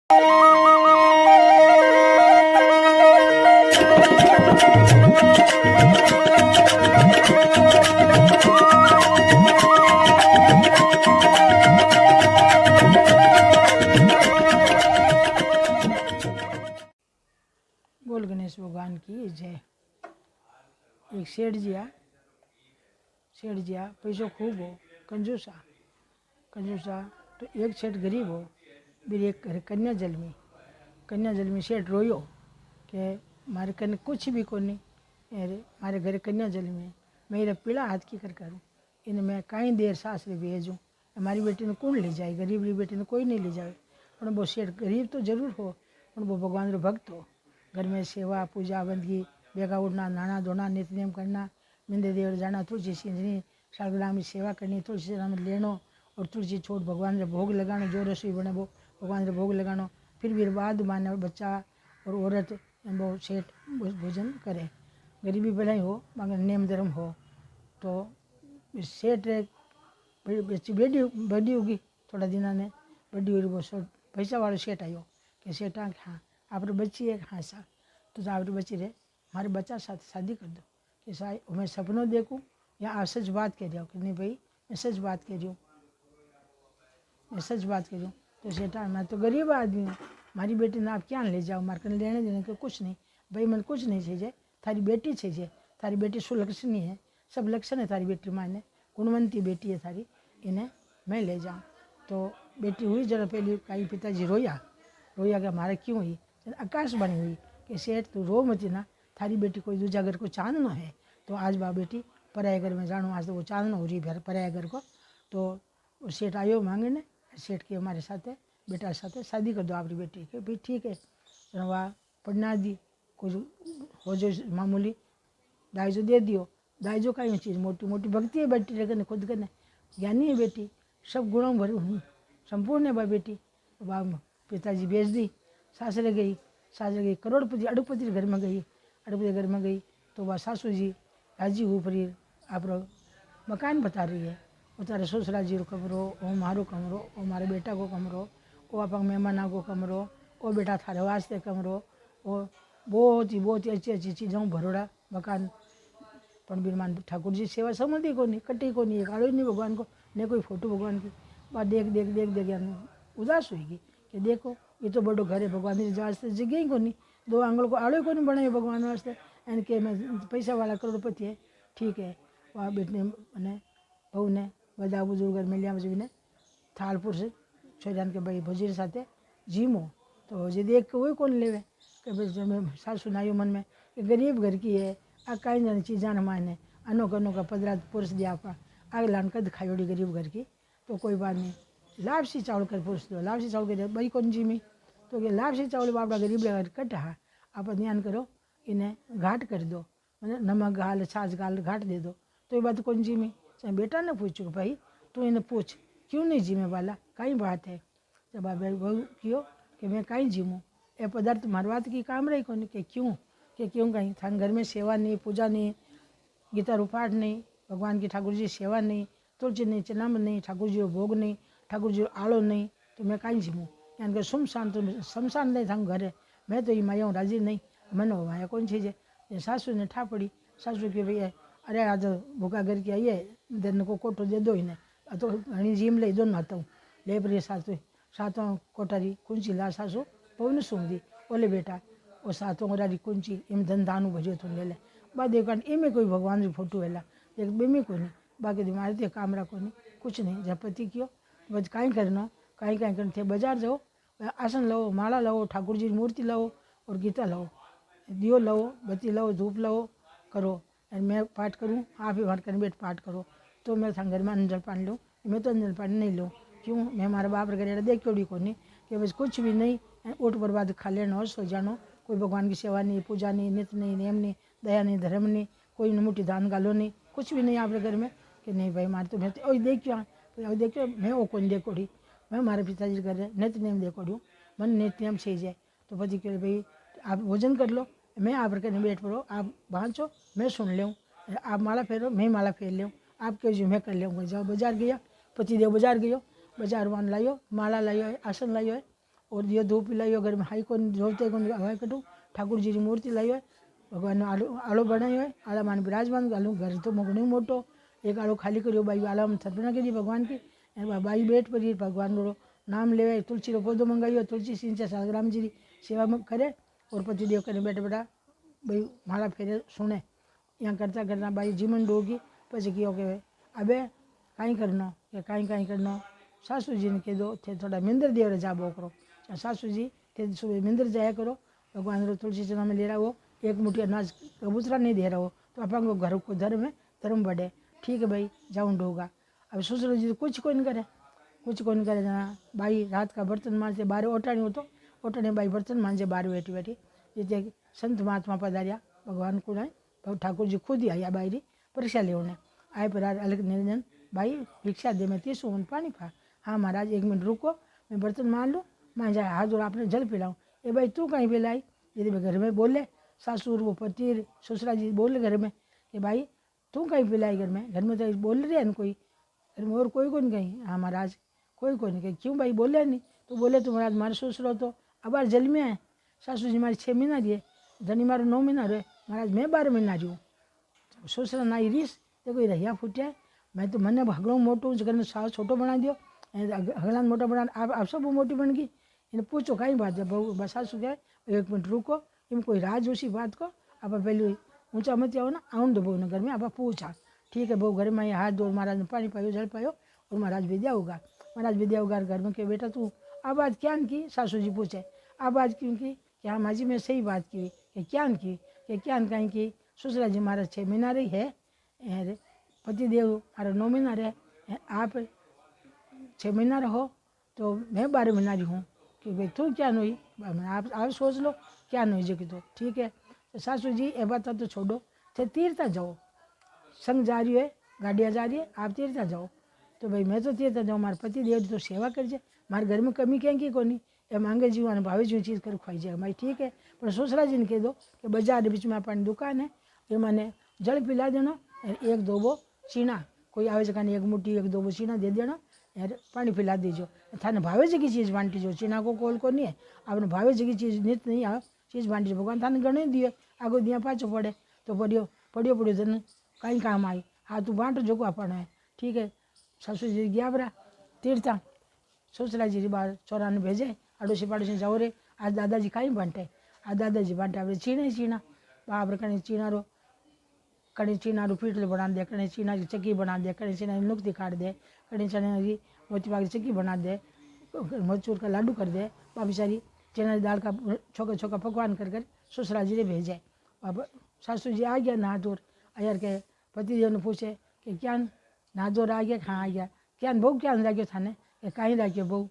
बोल गणेश भगवान की जय। एक सेठ जी पैसों खूब हो, कंजूसा तो एक सेठ गरीब हो, फिर एक कन्या जन्मी सेठ रोयो कि मारे कने कुछ भी को नहीं, अरे मारे घरे कन्या जन्मी, मेरा पीला हाथ की कर करूँ, इन्हें मैं कहीं देर सासरे भेजूँ, हमारी बेटी ने कौन ले जाए, गरीब बेटी ने कोई नहीं ले जाए। पर वो सेठ गरीब तो जरूर हो, पर वो भगवान रो भक्त हो। घर में सेवा पूजा बंदगी, बेगा उठना, नहाना धोना, नित्य नियम करना, मिंदे देवड़ जाना, तुलसी सिंधनी शालग्राम की सेवा करनी, तुलसी राम लेनो और तुलसी छोड़ भगवान रे भोग लगानो, जो रसोई बने वो भगवान रे भोग लगानो। फिर भी बाद माने बच्चा और औरत वो सेठ भोजन करे। गरीबी भलाई हो मगर नियम धर्म हो। तो सेठ बेटी बड़ी होगी, थोड़ा दिना ने बड़ी हुई, वो पैसा वाला सेठ आयो कि सेठ हाँ आप बच्ची है, हाँ सा तो आप बच्ची रे हमारे बच्चा साथ शादी कर दो। कि साई मैं सपनों देखूँ या आप सच बात कह रहे हो कि नहीं भाई मैं सच बात कह रही हूँ, मैं सच बात कह रही हूँ। तो सेठा मैं तो गरीब आदमी हूँ, हमारी बेटी ने आप क्या ले जाओ, मार कर लेने देने के कुछ नहीं भाई, मैंने कुछ नहीं चाहिए, थारी बेटी चाहिए, थारी बेटी सुलक्षणी है, सब लक्षण है थारी बेटी माने, गुणवंती बेटी है थारी, इन्हें मैं ले जाऊँ। तो बेटी हुई जरा पहले कई पिताजी रोया कि हमारे क्यों हुई, आकाशवाणी हुई कि सेठ तू रो मती ना, थारी बेटी कोई दूजा घर को चांदनो है, तो आज बा बेटी पराया घर में जानो, आज तो वो चांदनो हो रही पराया घर को। तो सेठ आयो मांगने, सेठ के हमारे साथ बेटा साथ शादी कर दो आपकी बेटी के, भाई ठीक है। तो वहाँ पढ़ना दी, कुछ हो जो मामूली दाइजो दे दियो, दाइजो का ही चीज़ मोटी मोटी भक्ति है बेटी लेकिन खुद करने ज्ञानी है बेटी, सब गुणों भर संपूर्ण है बा बेटी। वह पिताजी भेज दी, सासरे गई करोड़पति अड़पति घर में गई, तो वह सासू जी राजी ऊपरी आप मकान बता रही है, वो तारे ससुरा जी रो कमरो, वो मारो कमरो, वो मारे बेटा को कमरो, वो आप मेहमाना को कमरो, वो बेटा थारे वास्ते कमरो, वो बहुत ही अच्छी अच्छी चीज़ों भरोड़ा मकान। पण बिरमान ठाकुर जी सेवा समझती को नहीं, कटी को नहीं, काड़ो नहीं भगवान को, ने कोई फोटो भगवान की बात देख यानी उदास हुई कि देखो ये तो बड़ो घर है, भगवान की वास्ते जगह ही को नहीं, दो आंगल को आड़ो को नहीं बनाए भगवान वास्ते, एन के मैं पैसा वाला करोड़पति है, ठीक है। वहाँ बेटने मैंने बहू ने बदा बुजुर्ग मिलिया ने थालपुर से छोरान के भाई भोजी साथे जीमो, तो भोजी देख के वही कौन लेवे कि भाई सासू नायो मन में कि गरीब घर की है, आ कई जन चीज़ा न माने अनोखा अनोखा पदरा पुरुष दिया आपा आग लान कद खायोड़ी गरीब घर की, तो कोई बात नहीं लापसी चावल कर पुरुष दो, लापसी चावल कर बड़ी कौन जीमी, तो कि लापसी चावल बापड़ा गरीब घर कटा आप ध्यान करो, इन्हें घाट कर दो, मतलब नमक गाल छाछ गाल घाट दे दो, तो ये बात कौन जीमी। चाहे बेटा ने पूछो भाई तू इन्हें पूछ क्यों नहीं जीमे वाला, कई बात है। जब बहू कियो कि मैं कहीं जीमूँ, ये पदार्थ मारवात की काम रही कौन कि क्यों कहीं थान घर में सेवा नहीं, पूजा नहीं, गीता रूपाठ नहीं, भगवान की ठाकुर जी सेवा नहीं, तुलसी नहीं, चनाम नहीं, ठाकुर जी भोग नहीं, ठाकुर जी आलो नहीं, तो मैं कहीं जीमूँ। यानी कि सुमसान तो शमशान नहीं थांग घर है, मैं तो ये माया राजी नहीं, मन हो माया कौन चीज़ है। सासू ने ठा पड़ी, सासू की भैया अरे आज भूखा घर की आई है, दिन को कोठो दे दो इन्हें, तो घनी जीम ले दोनों आता हूँ ले पर सातों कोठारी कुंची ला सासू पवन सूंघ दी, बोले बेटा वो सातों कोठारी कुंची इम धन दानू भजो तुम ले बाद एक इमें कोई भगवान की फोटो वेला एक बेमी को नहीं, बाकी मारे तो काम रखो नहीं कुछ नहीं। जब पति क्यों बस कहीं करना कहीं करना थे, बाजार जाओ आसन लो, माला लो, ठाकुर जी की मूर्ति लो और गीता लो, दियो लो, बत्ती लो, धूप लो, करो। मैं पाठ करूँ, आप ही पाठ करें, बैठ पाठ करो, तो मैं घर में अंजल पानी लूँ, मैं तो अंजल पानी नहीं लूँ, क्यों मैं हमारे बाप रे देख क्योड़ी को नहीं कि बस कुछ भी नहीं, उठ बर्बाद खा लेना और सो जानो, कोई भगवान की सेवा नहीं, पूजा नहीं, नित्य नहीं, नियम नहीं, दया नहीं, धर्म नहीं, कोई मुट्ठी दान गालो नहीं, कुछ भी नहीं आप घर में कि नहीं भाई मारे तो मैं तो देखो मैं वो कौन देखोड़ी, मैं हमारे पिताजी घर नित्य नियम देखोड़ी हूँ, मन नित्य नियम सही जाए। तो पति कहे भाई आप भोजन कर लो, मैं आप करके बैठ पड़ो, आप बाँचो मैं सुन लूँ, आप माला फेरो मैं माला फेर लूँ, आप कह जो मैं कर लूँगा। जाओ बाजार गया, पति देव बाजार गयो, बाजार वन लाइयो, माला लाइयो है, आसन लाइयो है, और दियो धूप लाइयो घर में हाई को जोते को हवा कटू ठाकुर जी की मूर्ति लाई है भगवान आलो आलो बनायो है आला मान विराजमान आलो घर तो घणो मोटो एक आलो खाली करियो बाई आला में थरपना करी भगवान की बाई बैठ पर भगवान रो नाम लेवे तुलसी रो पौधो मंगाइयो तुलसी सिंचा सालग्राम जी की सेवा में करे और पति देव करे बैठा बैठा भाई माला फेरे सुने यहाँ करता करता बाई जीवन डोगी પછી કયો કે અબે કાંઈ કરનો કે કાંઈ કરનો સાસુજીને કીધો તે થોડા મિંદર દેવરે જા બોકરો સાસુજી તે સુબह मिंदर जाया करो भगवान रो तुलसी चना में ले रहा एक मुट्ठी अनाज कबूतरा नहीं दे रहा तो अपन को घर को धर्म है धर्म बढ़े ठीक है भाई जाऊँ डोगा अब ससुर जी कुछ कोई नहीं करे कुछ कोई नहीं करे ना भाई रात का बर्तन मांजे बाहर ओटाणी हो तो ओटाणी भाई बर्तन मांजे बाहर बैठी बैठी जिते संत महात्मा पधारिया भगवान को नहीं ठाकुर जी खुद ही आया बाहरी परीक्षा लेने आए पर अलग निरंजन भाई भिक्षा दे मैं तीसू पानी खा हाँ महाराज एक मिनट रुको मैं बर्तन मार लूँ मैं जाए हाथ जोड़ आपने जल पिलाऊँ ए भाई तू कहीं पिलाई यदि मैं घर में बोले सासुर वो पति ससुरा जी बोले घर में कि भाई तू कहीं पिलाई घर में तो बोल रहे हैं कोई घर में और कोई नहीं कहीं हाँ महाराज कोई नहीं कहीं क्यों भाई बोले नहीं तो बोले तो महाराज मारे ससुरो तो अब बार जल में है सासू जी मारी 6 महीना रही धनी मारो 9 महीना रहे महाराज मैं 12 महीना रही हूँ ससुरा ना रीस तो कोई रहिया फूटिया मैं तो मैंने हगड़ों मोटू घर में सास छोटो बना दियो हगड़ा मोटा बना आप सब मोटी बन गई इन्हें पूछो कहीं बात है बहु बसा क्या 1 मिनट रुको इनमें कोई राज उसी बात को आप पहले ऊँचा मत आओ ना आऊँ दो बहू घर में आप पूछा ठीक है बहू घर में हाथ धो महाराज ने पानी पायो जल पायो और महाराज विद्या होगा महाराज विद्या होगा घर में क्यों बेटा तू आवाज़ क्या की सासू जी पूछे आवाज़ क्यों की कि हाँ माँ जी मैं सही बात की कि क्या की कि क्या कहीं की ससुरा जी महाराज 6 महीना रही है पति देव मारा 9 महीना रहे आप 6 महीना रहो तो मैं 12 महीना रही हूँ कि भाई तू क्या नहीं आप सोच लो क्या नहीं जो कि तो ठीक है तो सासू जी ये बात तो छोड़ो थे तीर्थ जाओ संग जा रही है गाड़ियाँ जा रही है आप तीर्थ जाओ तो भाई मैं तो तीर्थ जाऊँ मारे पति देव तो सेवा कर जाए मारे घर में कमी कहीं की कोनी ये मांगे जीव और भावे जीव चीज़ कर खुआई जाए भाई ठीक है पर ससुरा जी ने कह दो कि बाजार के बीच में अपनी दुकान है ये मैंने जल पिला देना और 1 2 चीना कोई आवे जगह 1 मुट्ठी 1 2 चीना दे देना यार पानी पिला दीजो थाने भावे जगी चीज़ बांटी जो चीना को कोल को नहीं है आपने भावे जगी चीज़ नित नहीं आ चीज़ बांटी जो भगवान थाने गणे दिए आगो दिया पाछो पड़े तो पड़ियो धन कहीं काम आई हाँ तू बांट जो अपन है ठीक है ससुर जी गया बरा तीर्था ससुरा जी बार चौरा ने भेजे अड़ोसी पड़ोसी जाओ रे आज दादाजी कहीं बांटे आज दादाजी बांटे आप चीना बाप रे कहीं चीना रो कड़ी चीना रू पीटल बना दे कड़ी चीना की चक्की बना दे कड़ी चीना की नुक्ती काट दे कड़ी चने की मोती पाक की चक्की बना दे मचूर का लाडू कर दे बाबी सारी चना की दाल का छोका पकवान कर ससुरा जी ने भेजे अब सासू जी आ गया नहा धोर अयर के पति देव ने पूछे कि क्या नहा धोर आ गया कहाँ आ गया क्या बहू क्या राख्यो थाने कहीं राख्यो बहू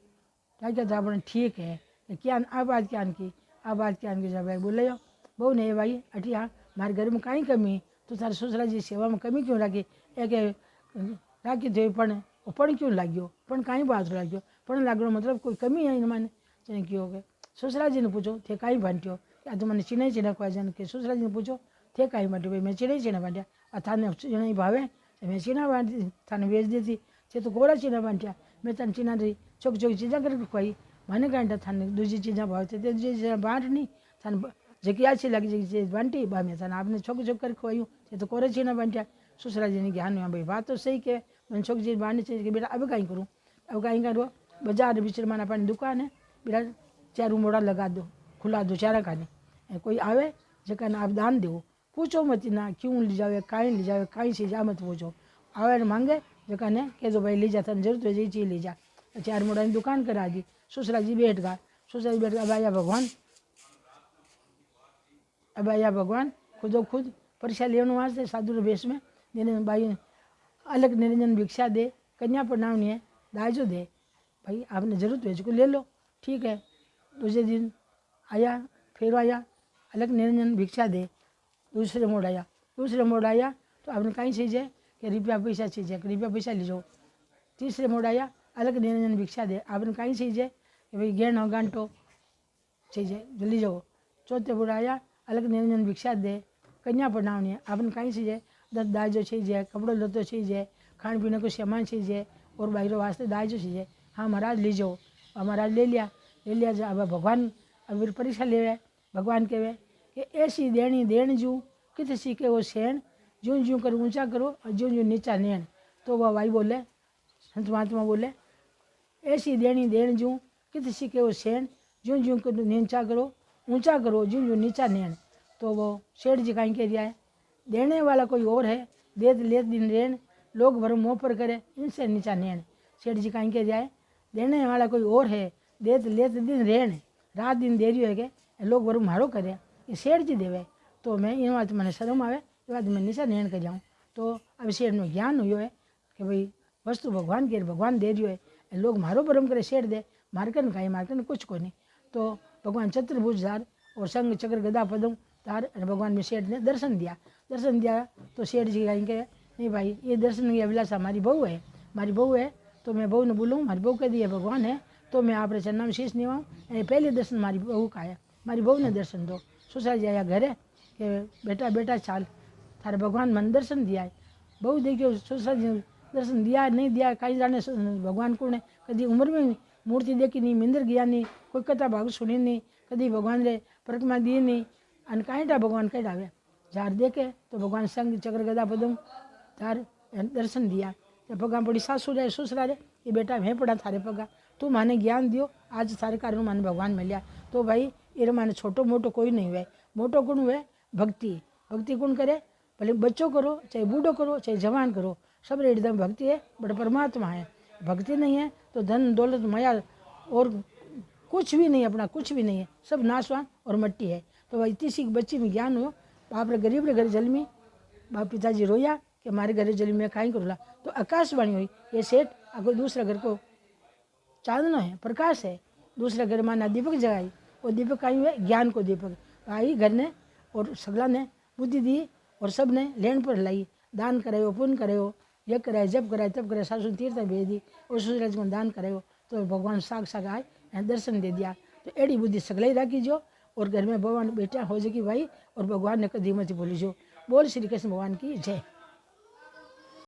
राख्यो था अपने ठीक है क्या आ बात क्या की आ बात क्या की जब बोले बहू ने भाई अटी हाँ मारे घर में कहीं कमी तो तारे ससुरा जी सेवा में कमी क्यों राखी एक राखी थी पण क्यों लाग्यो पण कहीं बात लाग्यो पण लागो मतलब कोई कमी है माने चने क्यों के ससुरा जी ने पूछो थे कहीं बांटियो या तो मैंने चिने खुआ जाने के ससुरा जी ने पूछो थे कहीं बांटियो भाई मैं चिने बांटिया आ थाने चिने भावे मैं चीना बांटी थाने बेच देती थे तो कोड़ा चीना बांटिया मैं तन चीना रही चौक चीज़ा करके खुआई मैंने कहीं थाने दूसरी चीज़ा भावते थे दूसरी चीज़ा बांट नहीं थाने जगी अच्छी लगी जगी चीज़ बांटी बा मैं थाने आपने छोक कर खुआई थे तो कोड़े चीना बांटिया ससुरा जी ने ज्ञान हुआ भाई बात तो सही के मैंने छोक चीज़ बांटनी चाहिए कि बेटा अब कहीं करूँ अब कहीं करो बाजार बीच में अपनी दुकान है बेटा 4 मोड़ा लगा दो खुला दो चारा खाने कोई आवे जगह आप दान दो पूछो मत ना क्यों ले जावे कहीं चीज़ आ मत पूछो आवे मांगे जगह ने कह दो भाई ले जा तन जरूरत है यही चीज़ ले जा 4 मोड़ा की दुकान करा दी ससुरा जी बैठ गया ससुरा जी बैठ गया अब आया भगवान खुदो खुद परीक्षा लेने वास्ते साधु वेश में निरंजन भाई अलग निरंजन भिक्षा दे कन्या प्रणावनी है दाजो दे भाई आपने जरूरत है इसको ले लो ठीक है दूसरे दिन आया फिर आया अलग निरंजन भिक्षा दे दूसरे मोड़ आया तो आपने कहीं चीज़ है कि रुपया पैसा चीज़ है रुपया पैसा ले जाओ तीसरे मोड़ आया अलग निरंजन भिक्षा दे आपने कहीं चीज़ है कि भाई गहना गांठो चीज़ है जल्दी जाओ चौथे मोड़ आया अलग निरंजन भिक्षा दे कन्या प्रणावनी है आपने कहीं चीज़ है दाजो चीज़ है कपड़ो लत्तो चीज़ है खाने पीने को सामान चीज़ है और बाहरों वास्ते दाजो चीज़ है हाँ महाराज ले जाओ महाराज ले लिया ले लिया जा। अब भगवान अब फिर परीक्षा ले भगवान कहे कि ऐसी देनी देन जू कित सीखे वो सेन ज्यों ज्यों कर ऊंचा करो और ज्यों ज्यों नीचा नैन। तो वह भाई बोले संत महात्मा बोले ऐसी देनी देन जू कित सीखे वो सेन ज्यों ज्यों कर नीचा करो ऊंचा करो ज्यों ज्यों नीचा नैन। तो वो सेठ जी कहीं कह दिया है देने वाला कोई और है देत लेत दिन रेन लोग भर मुँह पर करे इनसे नीचा नैन। सेठ जी कहीं कह दिया है देने वाला कोई और है देत लेत दिन रेन रात दिन देरी है के लोग भर मारो करे ये सेठ जी देवे। तो मैं इन बात मैंने शर्म आवे ये बात मैं नीचा नैन कर जाऊँ। तो अब सेठ में ज्ञान हुई है कि भाई वस्तु भगवान की भगवान दे रही है लोग मारो भरम करे सेठ दे मारकन खाई मारकन कुछ को नहीं। तो भगवान चतुर्भुजधार और संग चक्र गदा पदम तार भगवान में सेठ ने दर्शन दिया। तो सेठ जी कहेंगे नहीं भाई ये दर्शन की अभिलाषा हमारी बहू है तो मैं बहू ने बोलूँ हमारी बहू कह दी है भगवान है तो मैं आप चरणों में शीश निभाऊँ। पहले दर्शन हमारी बहू का है हमारी बहू ने दर्शन दो। ससुराल जाया घर है कि बेटा बेटा चाल थारे भगवान मन दर्शन दिया है। बहू देखियो ससुराल जी दर्शन दिया नहीं दिया कहीं जाने भगवान को ने कभी उम्र में मूर्ति देखी नहीं मिंदर गया नहीं कोई कथा भाग सुनी नहीं कभी भगवान रे परिक्रमा दी नहीं अन कहीं भगवान कहीं आवे जार देखे तो भगवान संग चक्र गदा पदम तार दर्शन दिया। पगा पड़ी सासू रे ससुरा रे ये बेटा मैं पड़ा थारे पगा तू माने ज्ञान दियो आज थारे कारण माने भगवान मिलिया। तो भाई ये माने छोटो मोटो कोई नहीं हुए मोटो गुण हुए भक्ति गुण करे भले बच्चों करो चाहे बूढ़ो करो चाहे जवान करो सब एकदम भक्ति है बड़ा परमात्मा है। भक्ति नहीं है तो धन दौलत माया और कुछ भी नहीं अपना कुछ भी नहीं है सब नाशवान और मट्टी है। तो वह इतनी सी बच्ची में ज्ञान हो बाप रे गरीब रे घर जन्मी बाप पिताजी रोया कि हमारे घर जन्मी में काई करूला। तो आकाशवाणी हुई ये सेठ कोई दूसरा घर को चांदना है प्रकाश है दूसरा घर माना दीपक जगाई और दीपक आई हुए ज्ञान को दीपक आई घर ने और सगला ने बुद्धि दी और सब ने लेन पर लाई दान करायो पुण्य करायो यज्ञ कराए जब कराए तब कराए सासू तीर्थ भेज दी और ससुराल को दान करायो तो भगवान साक्षात आए दर्शन दे दिया। तो एड़ी बुद्धि सगलाई राखी जो और घर में भगवान बेटा हो जाएगी भाई और भगवान ने कदी मत बोली जो। बोल श्री कृष्ण भगवान की जय।